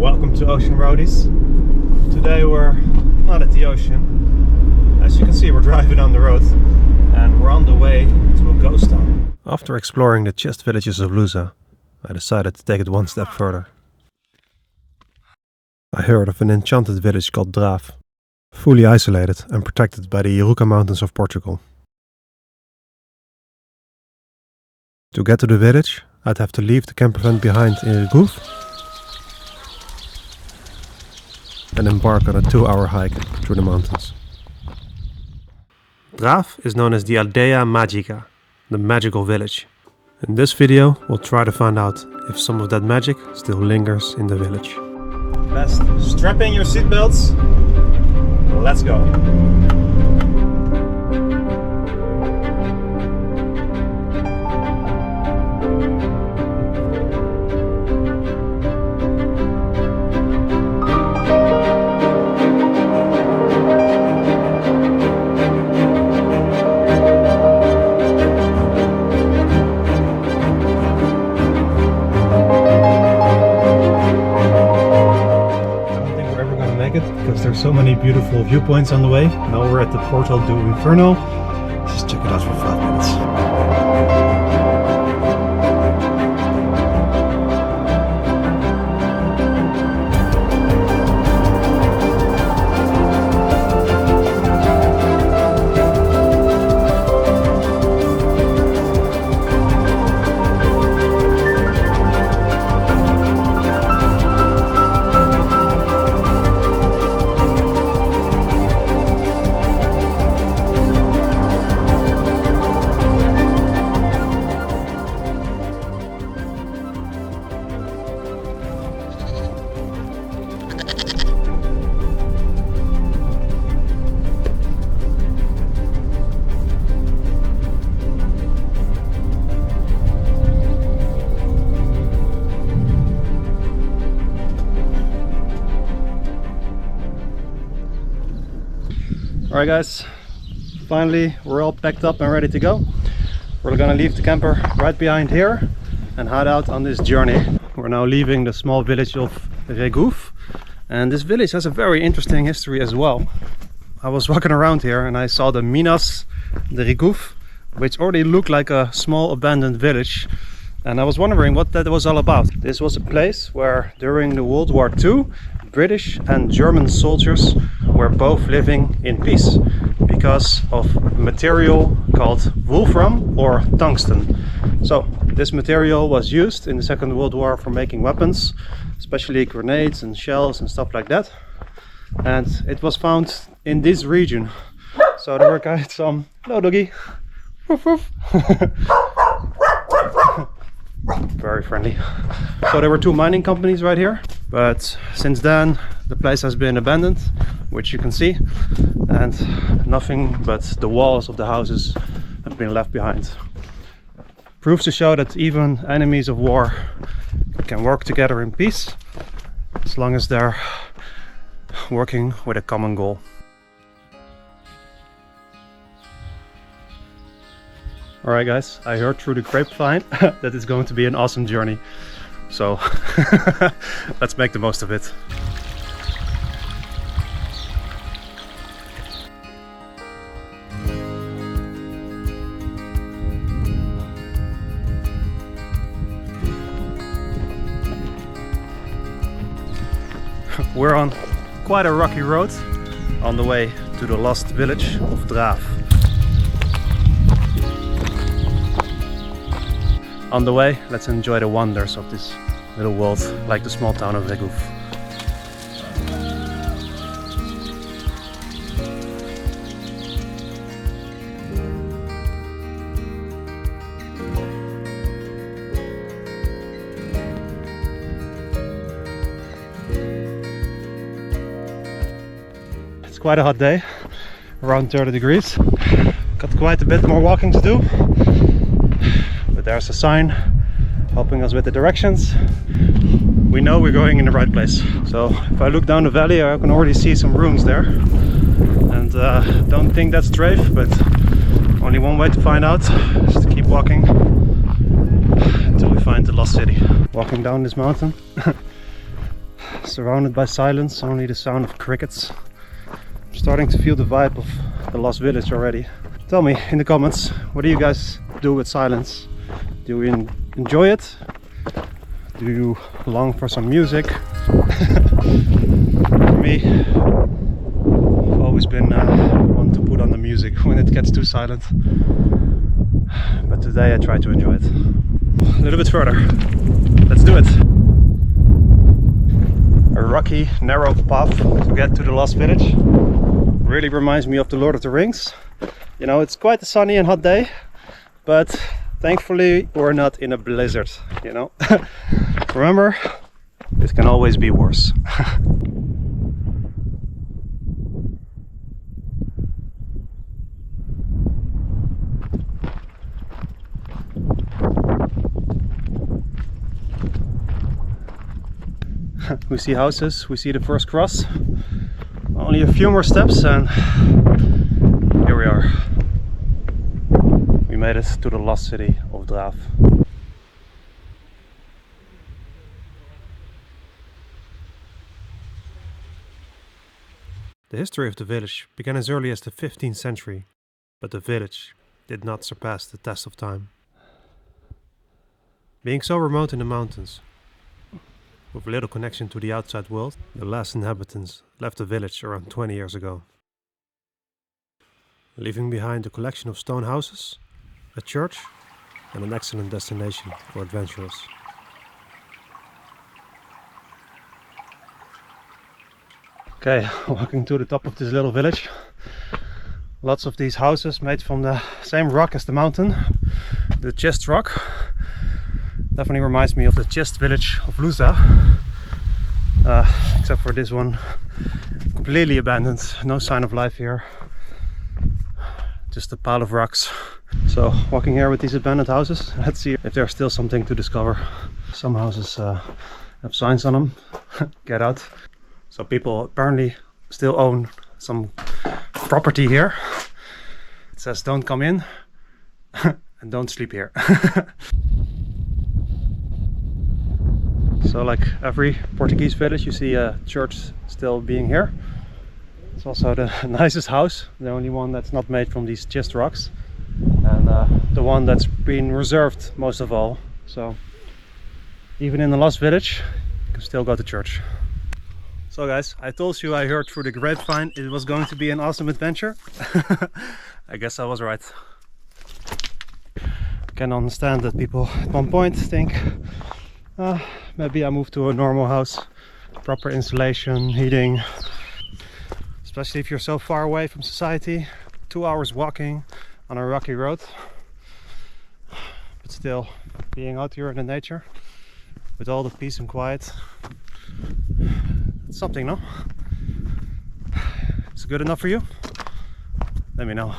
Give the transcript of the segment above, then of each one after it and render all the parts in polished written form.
Welcome to Ocean Roadies. Today we're not at the ocean. As you can see, we're driving on the road and we're on the way to a ghost town. After exploring the chest villages of Lusa, I decided to take it one step further. I heard of an enchanted village called Drave, fully isolated and protected by the Arouca mountains of Portugal. To get to the village, I'd have to leave the campervan behind in Regoufe and embark on a 2-hour hike through the mountains. Drave is known as the Aldeia Mágica, the magical village. In this video, we'll try to find out if some of that magic still lingers in the village. Best strap in your seatbelts. Let's go. Because there's so many beautiful viewpoints on the way. Now we're at the Portal do Inferno. Just check it out for 5 minutes. Alright guys, finally we're all packed up and ready to go. We're gonna leave the camper right behind here and head out on this journey. We're now leaving the small village of Regoufe, and this village has a very interesting history as well. I was walking around here and I saw the Minas de Regoufe, which already looked like a small abandoned village, and I was wondering what that was all about. This was a place where during the World War II British and German soldiers were both living in peace because of a material called wolfram or tungsten. So this material was used in the Second World War for making weapons, especially grenades and shells and stuff like that. And it was found in this region. So there were quite some... Hello doggy! Woof woof! Very friendly. So there were 2 mining companies right here, but since then the place has been abandoned, which you can see, and nothing but the walls of the houses have been left behind. Proves to show that even enemies of war can work together in peace as long as they're working with a common goal. Alright guys, I heard through the grapevine that it's going to be an awesome journey. So let's make the most of it. We're on quite a rocky road on the way to the lost village of Drave. On the way, let's enjoy the wonders of this little world, like the small town of Regoufe. It's quite a hot day, around 30 degrees. Got quite a bit more walking to do. There's a sign helping us with the directions. We know we're going in the right place. So if I look down the valley, I can already see some ruins there. And don't think that's Drave, but only one way to find out is to keep walking until we find the lost city. Walking down this mountain surrounded by silence, only the sound of crickets. I'm starting to feel the vibe of the lost village already. Tell me in the comments, what do you guys do with silence? Do you enjoy it? Do you long for some music? For me, I've always been one to put on the music when it gets too silent. But today I try to enjoy it. A little bit further. Let's do it. A rocky, narrow path to get to the lost village. Really reminds me of the Lord of the Rings. You know, it's quite a sunny and hot day, but thankfully we're not in a blizzard, you know. Remember, it can always be worse. We see houses, we see the first cross. Only a few more steps and here we are. We made it to the lost city of Drave. The history of the village began as early as the 15th century, but the village did not surpass the test of time. Being so remote in the mountains, with little connection to the outside world, the last inhabitants left the village around 20 years ago, leaving behind a collection of stone houses, a church and an excellent destination for adventurers. Okay, walking to the top of this little village. Lots of these houses made from the same rock as the mountain, the Chest rock. Definitely reminds me of the Chest village of Lusa, except for this one, completely abandoned, no sign of life here, just a pile of rocks. So walking here with these abandoned houses, let's see if there's still something to discover. Some houses have signs on them, get out. So people apparently still own some property here. It says don't come in and don't sleep here. So like every Portuguese village, you see a church still being here. It's also the nicest house, the only one that's not made from these schist rocks, and the one that's been reserved most of all. So even in the lost village, you can still go to church. So guys, I told you I heard through the grapevine it was going to be an awesome adventure. I guess I was right. I can understand that people at one point think maybe I move to a normal house, proper insulation, heating, especially if you're so far away from society, 2 hours walking on a rocky road, but still being out here in the nature with all the peace and quiet, it's something, no? Is it good enough for you? Let me know.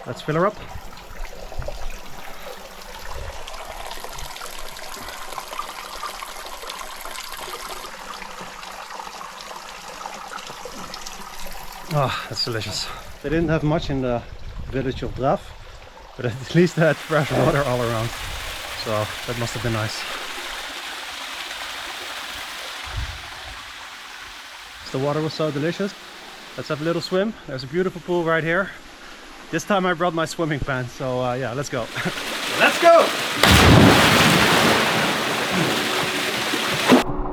Let's fill her up. Ah, that's delicious. They didn't have much in the village of Drave, but at least they had fresh water all around. So that must have been nice. The water was so delicious. Let's have a little swim. There's a beautiful pool right here. This time I brought my swimming pants, so yeah, let's go. Let's go!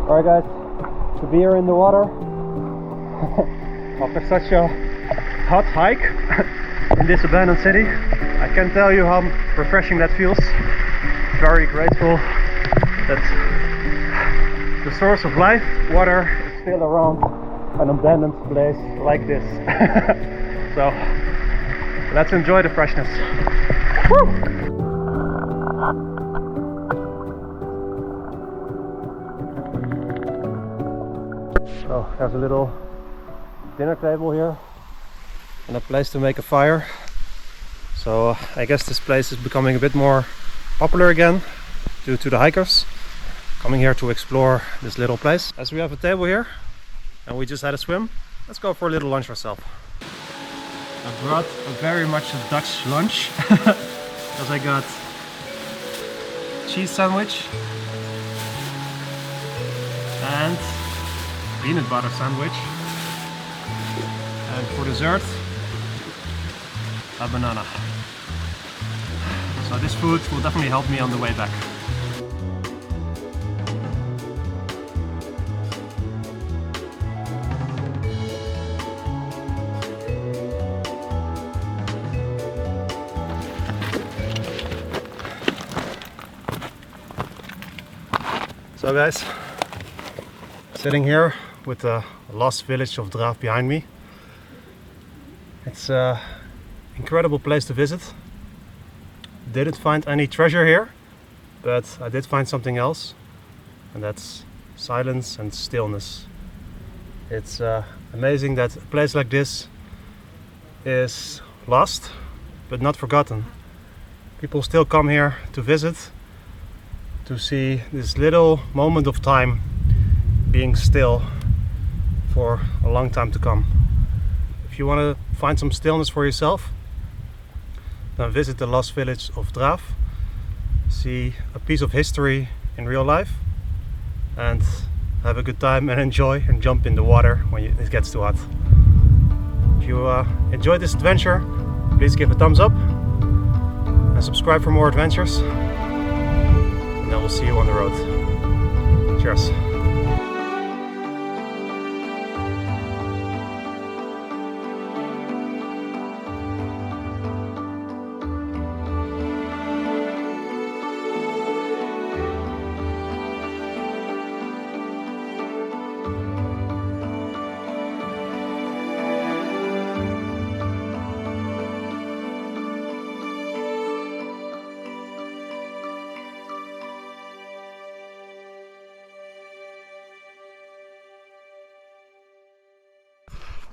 Alright guys, to be here in the water after such a hot hike in this abandoned city, I can't tell you how refreshing that feels. Very grateful that the source of life, water, is still around an abandoned place like this. So let's enjoy the freshness. Woo! Oh, there's a little dinner table here and a place to make a fire. So I guess this place is becoming a bit more popular again due to the hikers coming here to explore this little place. As we have a table here and we just had a swim, let's go for a little lunch ourselves. I brought a very much a Dutch lunch. because I got cheese sandwich and peanut butter sandwich, and for dessert a banana. So this food will definitely help me on the way back. So guys, sitting here with the lost village of Drave behind me. It's an incredible place to visit. Didn't find any treasure here, but I did find something else, and that's silence and stillness. It's amazing that a place like this is lost but not forgotten. People still come here to visit, to see this little moment of time being still for a long time to come. If you want to find some stillness for yourself, then visit the lost village of Drave, see a piece of history in real life, and have a good time and enjoy and jump in the water when it gets too hot. If you enjoyed this adventure, please give a thumbs up and subscribe for more adventures. And then we'll see you on the road. Cheers.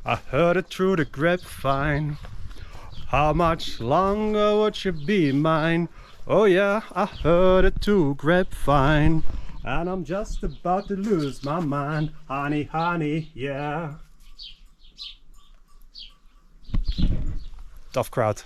I heard it through the grapevine. How much longer would you be mine? Oh yeah, I heard it through grapevine. And I'm just about to lose my mind. Honey, honey, yeah. Tough crowd.